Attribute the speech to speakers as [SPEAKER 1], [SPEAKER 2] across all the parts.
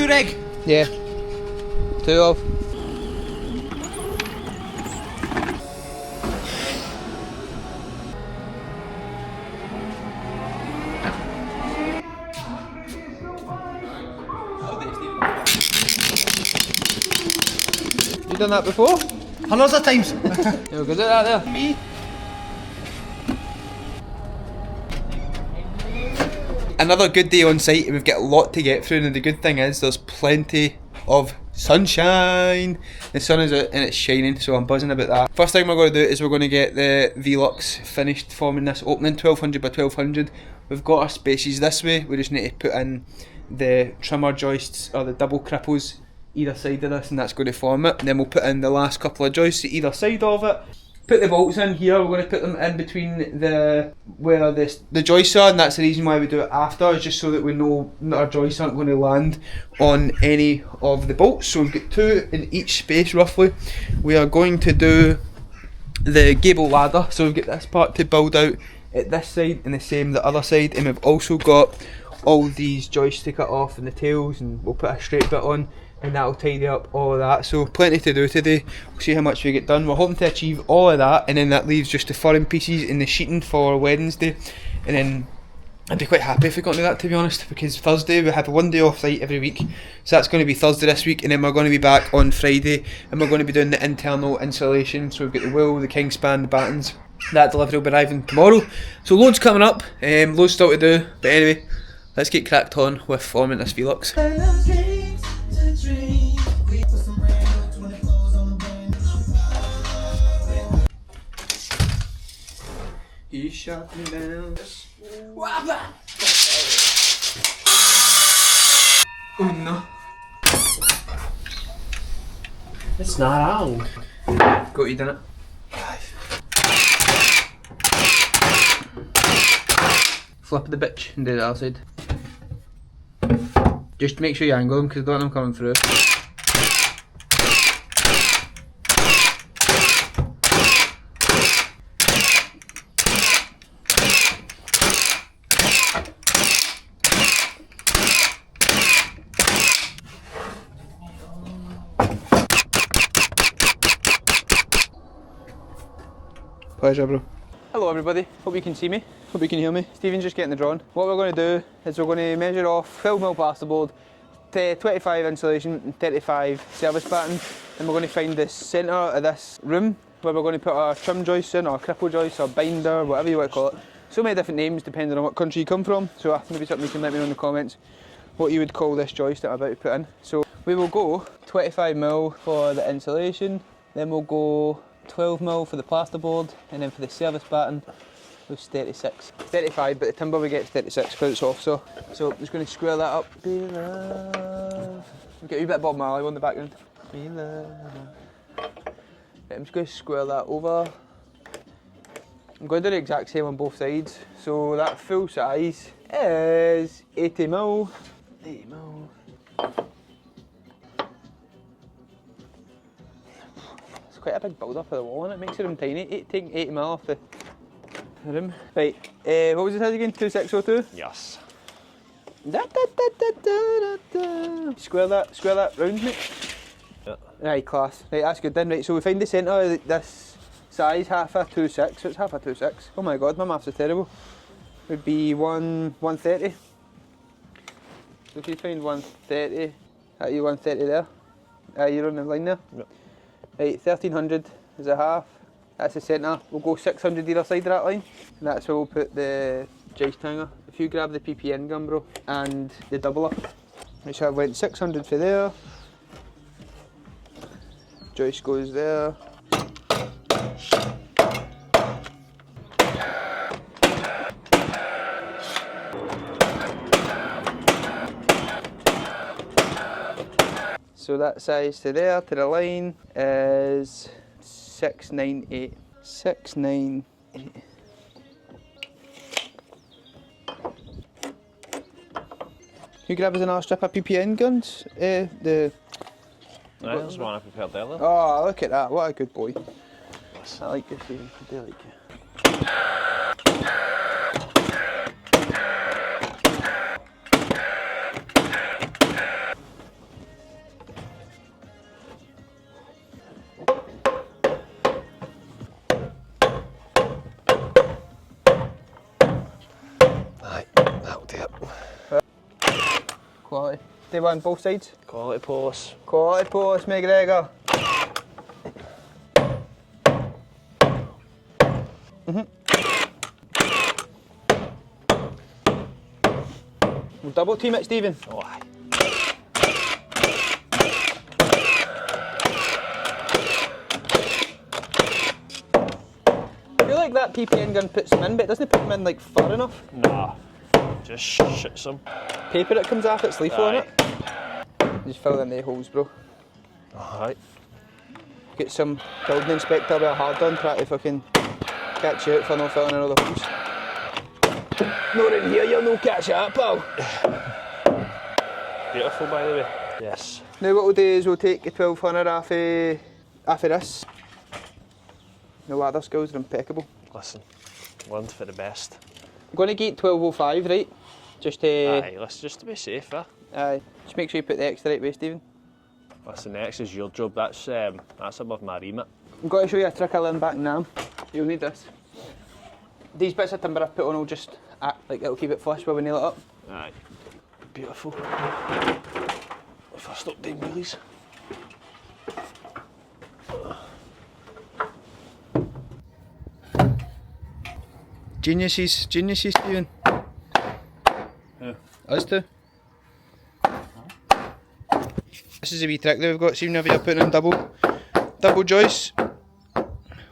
[SPEAKER 1] 2 reg?
[SPEAKER 2] Yeah. 2 of. You done that before?
[SPEAKER 1] Hundreds of times.
[SPEAKER 2] You're good at that there.
[SPEAKER 1] Me? Another good day on site, and we've got a lot to get through, and the good thing is there's plenty of sunshine. The sun is out and it's shining, so I'm buzzing about that. First thing we're going to do is we're going to get the V-Lux finished forming this opening, 1200 by 1200. We've got our spaces this way, we just need to put in the trimmer joists or the double cripples either side of this, and that's going to form it. And then we'll put in the last couple of joists at either side of it. Put the bolts in here, we're going to put them in between where the joists are, and that's the reason why we do it after, is just so that we know that our joists aren't going to land on any of the bolts. So we've got 2 in each space roughly. We are going to do the Gable ladder, so we've got this part to build out at this side and the same the other side, and we've also got all these joists to cut off and the tails, and we'll put a straight bit on, and that'll tidy up all of that. So plenty to do today. We'll see how much we get done. We're hoping to achieve all of that, and then that leaves just the furring pieces and the sheeting for Wednesday, and then I'd be quite happy if we got to that, to be honest, because Thursday we have 1 day off site every week, so that's going to be Thursday this week, and then we're going to be back on Friday, and we're going to be doing the internal insulation. So we've got the wool, the kingspan, the battens. That delivery will be arriving tomorrow, so loads coming up, loads still to do, but anyway, let's get cracked on with forming this V-Lux. He shot me down. Oh no.
[SPEAKER 2] It's not on.
[SPEAKER 1] Got you done it. Flip the bitch and do the other side. Just make sure you angle them because I don't want them coming through. Pleasure, bro. Hello everybody, hope you can see me, hope you can hear me. Stephen's just getting the drawing. What we're going to do is we're going to measure off 12mm plasterboard, 25 insulation and 35 service batten, and we're going to find the centre of this room where we're going to put our trim joists in, or cripple joists, or binder, whatever you want to call it. So many different names depending on what country you come from, so maybe something you can let me know in the comments what you would call this joist that I'm about to put in. So we will go 25mm for the insulation, then we'll go 12mm for the plasterboard, and then for the service batten was 36. 35, but the timber we get is 36 because it's off, so I'm just going to square that up. Be love. Get a wee bit of Bob Marley on the background. Be love. Right, I'm just going to square that over. I'm going to do the exact same on both sides. So that full size is 80mm. 80mm. Quite a big build up of the wall, and it makes the room tiny. Taking 80mm off the room. Right, what was it again? 2602?
[SPEAKER 2] Yes.
[SPEAKER 1] Square that round, mate.
[SPEAKER 2] Yeah.
[SPEAKER 1] Right, class. Right, that's good then. Right, so we find the centre of this size, half a 2.6, so it's half a 2.6. Oh my god, my maths is terrible. Would be 130. So if you find 130, are you 130 there? You're on the line there?
[SPEAKER 2] Yep.
[SPEAKER 1] Right, 1300 is a half, that's the centre. We'll go 600 either side of that line, and that's where we'll put the joist hanger. If you grab the PPN gun, bro, and the doubler. Right, so I went 600 for there, joist goes there. So that size to there, to the line, is 698. 698. Can you grab us another strip of PPN guns?
[SPEAKER 2] There's one I prepared there.
[SPEAKER 1] Oh, look at that, what a good boy. I like you, Stephen, I do like you. Day one, both sides.
[SPEAKER 2] Quality posts.
[SPEAKER 1] Quality post, McGregor. We'll double team it, Stephen.
[SPEAKER 2] Oh, aye.
[SPEAKER 1] I feel like that PPN gun puts them in, but it doesn't put them in like far enough.
[SPEAKER 2] Nah. Just shits them.
[SPEAKER 1] Paper that comes off, it's lethal in it. Just fill in the holes, bro.
[SPEAKER 2] Alright.
[SPEAKER 1] Get some building inspector with a hard on, try to fucking catch you out for not filling in all the holes. Not in here, you'll no catch you out, pal.
[SPEAKER 2] Beautiful, by the way. Yes.
[SPEAKER 1] Now what we'll do is we'll take the 1200 off of this. The ladder skills are impeccable.
[SPEAKER 2] Listen, learned for the best.
[SPEAKER 1] I'm going to get 1205, right? Just to...
[SPEAKER 2] Aye, let's just to be safe,
[SPEAKER 1] Aye. Just make sure you put the extra right way, Stephen.
[SPEAKER 2] Listen, next is your job. That's above my remit.
[SPEAKER 1] I'm going to show you a trick I learned back now. You'll need this. These bits of timber I've put on will just act like it'll keep it flush while we nail it up.
[SPEAKER 2] Aye. Beautiful. If I stop doing wheelies.
[SPEAKER 1] Geniuses, Stephen.
[SPEAKER 2] Yeah.
[SPEAKER 1] Us two. This is a wee trick that we've got, see whenever you're putting in double joists.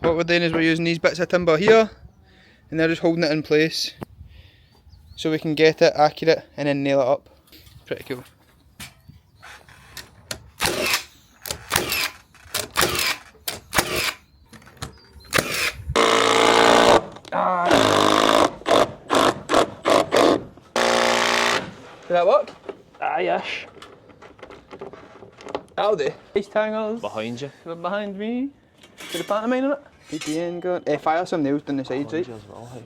[SPEAKER 1] What we're doing is we're using these bits of timber here, and they're just holding it in place so we can get it accurate and then nail it up. Pretty cool. Did that work?
[SPEAKER 2] Aye-ish.
[SPEAKER 1] That'll do. Ice tangles.
[SPEAKER 2] Behind you.
[SPEAKER 1] They're behind me. Did a pantomime on it? PPN gun. Fire some nails down the sides, right?
[SPEAKER 2] Behind you as well, hey.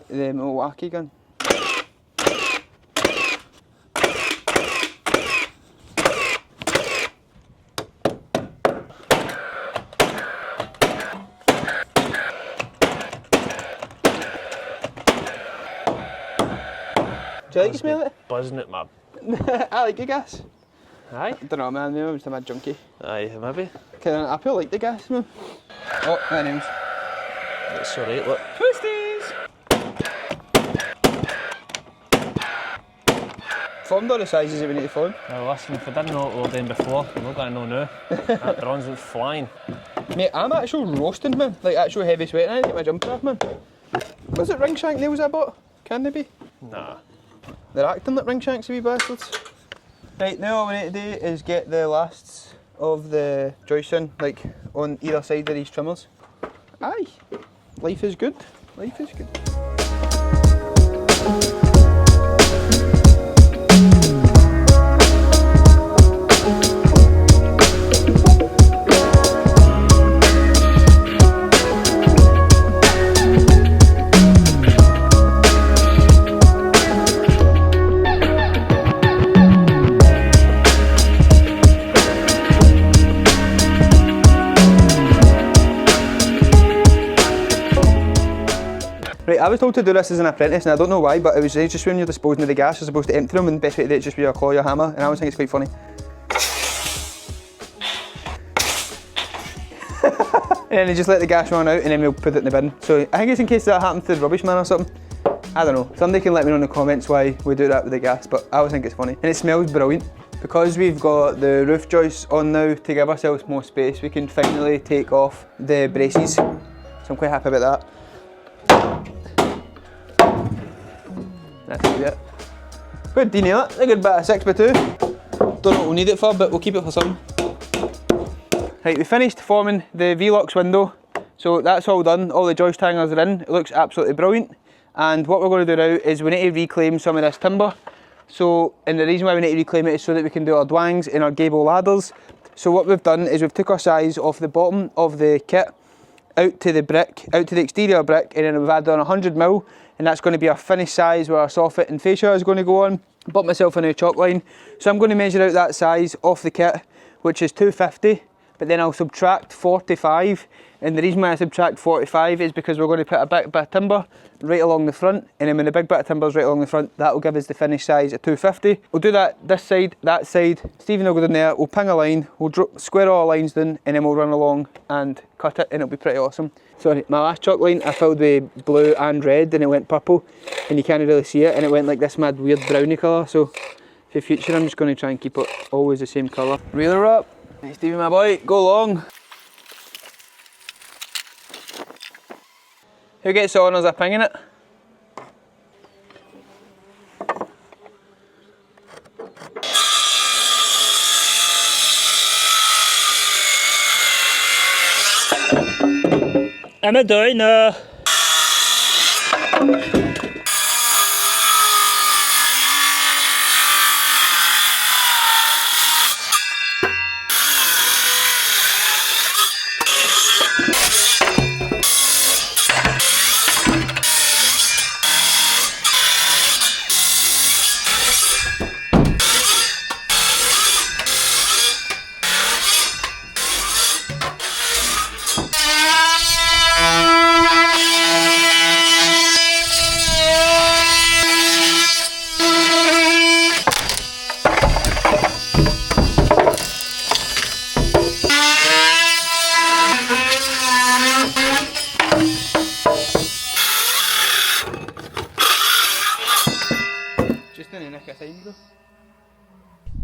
[SPEAKER 1] The Milwaukee gun. Do you like to smell it?
[SPEAKER 2] Buzzing at my...
[SPEAKER 1] I like the gas.
[SPEAKER 2] Aye?
[SPEAKER 1] I don't know, man, maybe I'm just a mad junkie.
[SPEAKER 2] Aye, maybe.
[SPEAKER 1] I feel like the gas, man. Oh, my name's
[SPEAKER 2] That's alright, look.
[SPEAKER 1] Twisties! Formed all the sizes that we need to form.
[SPEAKER 2] Now listen, if I didn't know what we were doing before, I'm not going to know now. That drone's went flying.
[SPEAKER 1] Mate, I'm actual roasting, man. Like actual heavy sweating. I need to get my jumper off, man. Was it ring shank nails I bought? Can they be?
[SPEAKER 2] Nah.
[SPEAKER 1] They're acting like ring shanks, wee bastards. Right, now all we need to do is get the lasts of the joists in, like on either side of these trimmers. Aye, life is good. Life is good. Right, I was told to do this as an apprentice and I don't know why, but it was just when you're disposing of the gas you're supposed to empty them, and the best way to do it is just with your claw or your hammer, and I always think it's quite funny. And then they just let the gas run out and then we'll put it in the bin. So I think it's in case that happens to the rubbish man or something. I don't know, somebody can let me know in the comments why we do that with the gas, but I always think it's funny. And it smells brilliant. Because we've got the roof joists on now to give ourselves more space, we can finally take off the braces. So I'm quite happy about that. That's it. Good, do you nail it? A good bit of 6x2. Don't know what we'll need it for, but we'll keep it for something. Right, we finished forming the V-Lux window. So that's all done, all the joist hangers are in. It looks absolutely brilliant. And what we're going to do now is we need to reclaim some of this timber. So, and the reason why we need to reclaim it is so that we can do our dwangs and our gable ladders. So what we've done is we've took our size off the bottom of the kit out to the brick, out to the exterior brick, and then we've added on 100mm, and that's going to be our finished size where our soffit and fascia is going to go on. Bought myself a new chalk line, so I'm going to measure out that size off the kit, which is 250, but then I'll subtract 45, and the reason why I subtract 45 is because we're going to put a bit of timber right along the front, and then when the big bit of timber is right along the front, that will give us the finished size at 250. We'll do that this side, that side. Stephen will go down there, we'll ping a line, we'll square all the lines down, and then we'll run along and cut it, and it'll be pretty awesome. Sorry, my last chalk line I filled with blue and red, and it went purple, and you can't really see it, and it went like this mad weird browny colour, so for the future I'm just going to try and keep it always the same colour. Reeler up. Hey Stevie my boy, go long. Who gets the honours of pinging it?
[SPEAKER 2] I'm a diner.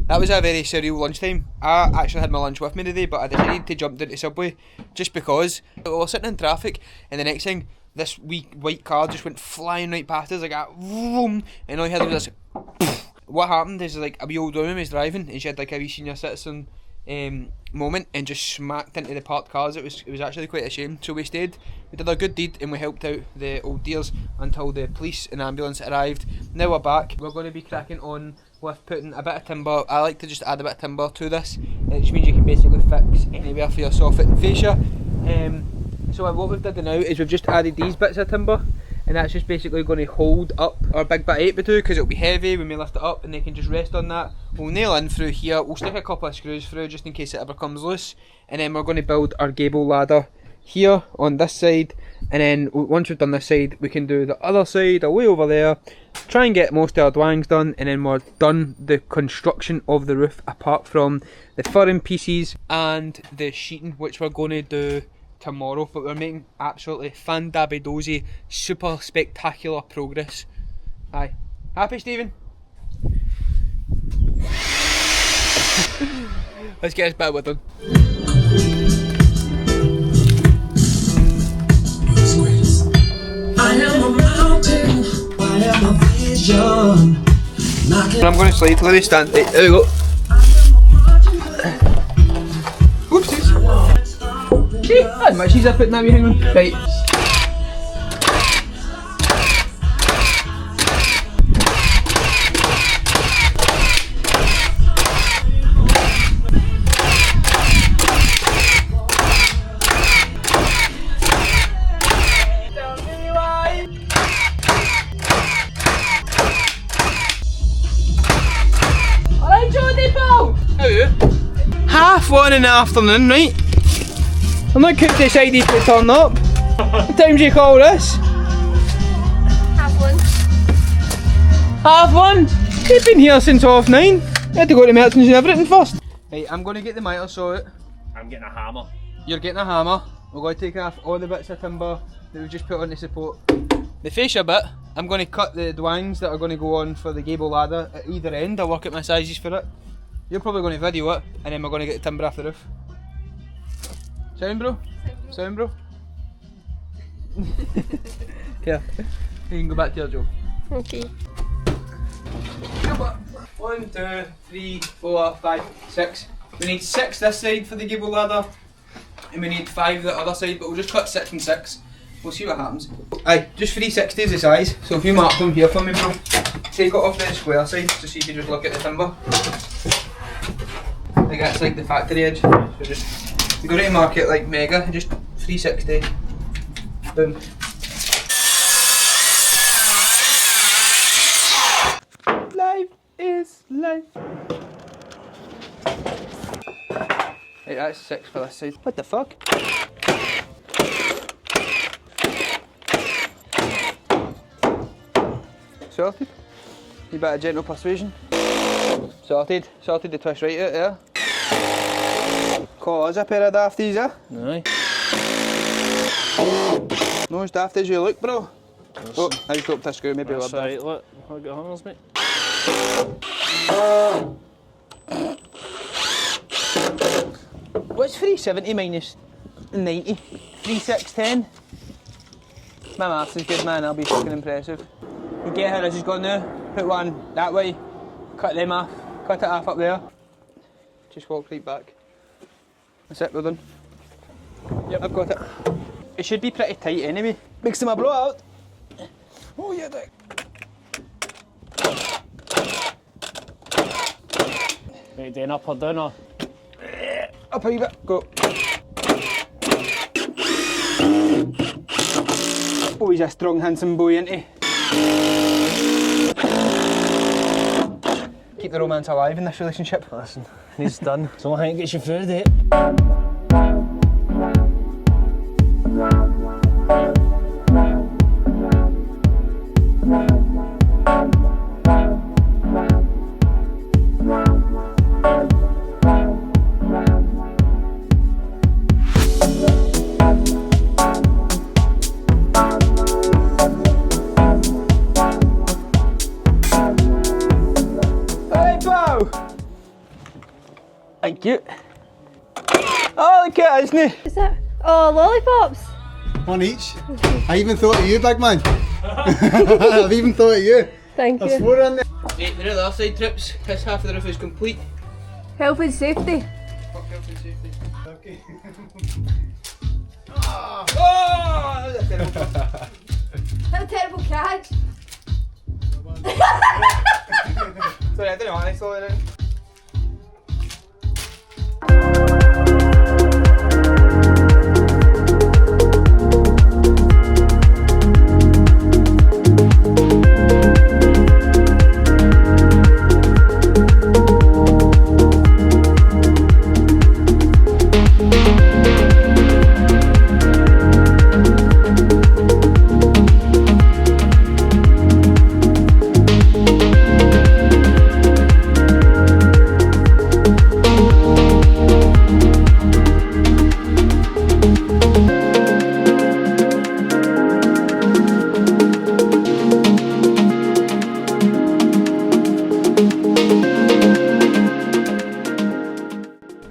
[SPEAKER 1] That was a very surreal lunchtime. I actually had my lunch with me today, but I decided to jump down to Subway just because we were sitting in traffic, and the next thing, this wee white car just went flying right past us, like a vroom, and all you heard was this. What happened is, like, a wee old woman was driving, and she had like a wee senior citizen moment, and just smacked into the parked cars. It was actually quite a shame. So we stayed, we did a good deed, and we helped out the old dears until the police and ambulance arrived. Now we're back. We're going to be cracking on with putting a bit of timber. I like to just add a bit of timber to this, which means you can basically fix anywhere for your soffit and fascia. So what we've done now is we've just added these bits of timber, and that's just basically going to hold up our big bit of 8x2 because it'll be heavy when we lift it up, and they can just rest on that. We'll nail in through here, we'll stick a couple of screws through just in case it ever comes loose, and then we're going to build our gable ladder here on this side, and then once we've done this side we can do the other side away over there, try and get most of our dwangs done, and then we're done the construction of the roof apart from the furring pieces and the sheeting, which we're going to do tomorrow. But we're making absolutely fan-dabby-dozy, super spectacular progress. Aye. Happy, Stephen? Let's get this bit with done. I am a mountain, I am a vision. I'm going to slide, let me stand. There we go. Oopsies. See, how much is I putting that wee hang on? Right. Half 1 in the afternoon, right? I'm not cooked decided to turn up. What time do you call this?
[SPEAKER 3] Half 1.
[SPEAKER 1] Half 1? You've been here since 9:30. You had to go to Mertons and everything first. Right, I'm going to get the miter saw out.
[SPEAKER 2] I'm getting a hammer.
[SPEAKER 1] You're getting a hammer. We're going to take off all the bits of timber that we've just put on to support the fascia bit. I'm going to cut the dwangs that are going to go on for the gable ladder at either end. I'll work out my sizes for it. You're probably going to video it, and then we're going to get the timber off the roof. Sound, bro? Sound, bro? Yeah. You can go back to your job.
[SPEAKER 3] Okay.
[SPEAKER 1] 1, 2, 3, 4, 5, 6. We need 6 this side for the gable ladder, and we need 5 the other side, but we'll just cut 6 and 6. We'll see what happens. Aye, just 360 is the size, so if you mark them here for me, bro. Take it off the square side, so see if you just look at the timber. I think that's like the factory edge, so just, you go to mark it like mega, just 360. Boom. Life is life. Right, that's 6 for this side. What the fuck? Sorted. A bit of gentle persuasion. Sorted. Sorted the twist right out there. Call us a pair of dafties, eh?
[SPEAKER 2] Aye.
[SPEAKER 1] No as daft as you look, bro. Oh, I just dropped a screw, maybe
[SPEAKER 2] That's
[SPEAKER 1] a little bit.
[SPEAKER 2] right, look. I'll get hammers, mate.
[SPEAKER 1] What's 370 minus 90? 3610? My maths is good, man. That'll be fucking impressive. You get how this is going now? Put one that way, cut them off, cut it off up there. Just walk right back. That's it, we're done. Yep, I've got it. It should be pretty tight anyway. Makes them a blowout. Oh yeah, dick.
[SPEAKER 2] Right, then up or down or?
[SPEAKER 1] Up a wee bit, go. Oh, he's a strong, handsome boy, isn't he? Keep the romance alive in this relationship.
[SPEAKER 2] Listen, he's done. It's the only thing that gets you through the day.
[SPEAKER 1] Thank you. Oh, look at it, isn't it?
[SPEAKER 3] Is that? Oh, lollipops.
[SPEAKER 4] One each. I even thought of you, big man. I've even thought of you.
[SPEAKER 3] Thank
[SPEAKER 4] There's
[SPEAKER 3] you.
[SPEAKER 4] 4 in there.
[SPEAKER 1] Right, the other side trips. This half of the roof is complete.
[SPEAKER 3] Health and safety.
[SPEAKER 1] Fuck health and safety.
[SPEAKER 4] Okay.
[SPEAKER 1] Oh, that was a terrible.
[SPEAKER 3] What a terrible catch.
[SPEAKER 1] Sorry, I didn't know. I saw it.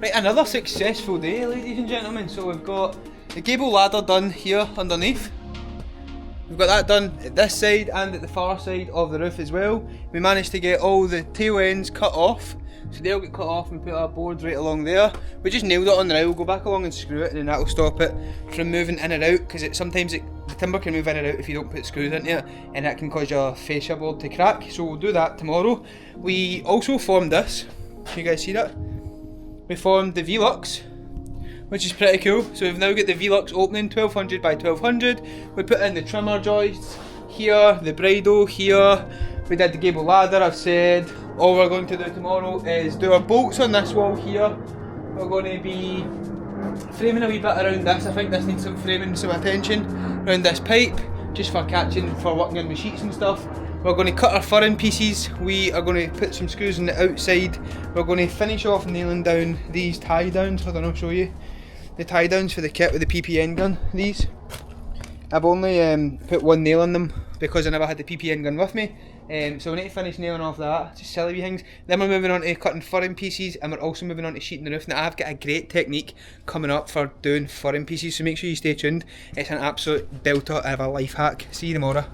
[SPEAKER 1] Right, another successful day, ladies and gentlemen. So we've got the Gable ladder done here underneath. We've got that done at this side and at the far side of the roof as well. We managed to get all the tail ends cut off. So they'll get cut off and put our board right along there. We just nailed it on the rail. We'll go back along and screw it, and then that'll stop it from moving in and out, because sometimes the timber can move in and out if you don't put screws into it, and that can cause your fascia board to crack. So we'll do that tomorrow. We also formed this. You guys see that? We formed the V-Lux, which is pretty cool. So we've now got the V-Lux opening, 1200 by 1200. We put in the trimmer joists here, the bridle here. We did the Gable ladder, I've said. All we're going to do tomorrow is do our bolts on this wall here. We're going to be framing a wee bit around this. I think this needs some framing, some attention around this pipe, just for catching, for working on the sheets and stuff. We're going to cut our furring pieces. We are going to put some screws on the outside. We're going to finish off nailing down these tie downs. Hold on, I'll show you. The tie downs for the kit with the PPN gun, these. I've only put one nail on them because I never had the PPN gun with me. So we need to finish nailing off that, just silly wee things. Then we're moving on to cutting furring pieces, and we're also moving on to sheeting the roof. Now I've got a great technique coming up for doing furring pieces, so make sure you stay tuned. It's an absolute belter of a life hack. See you tomorrow.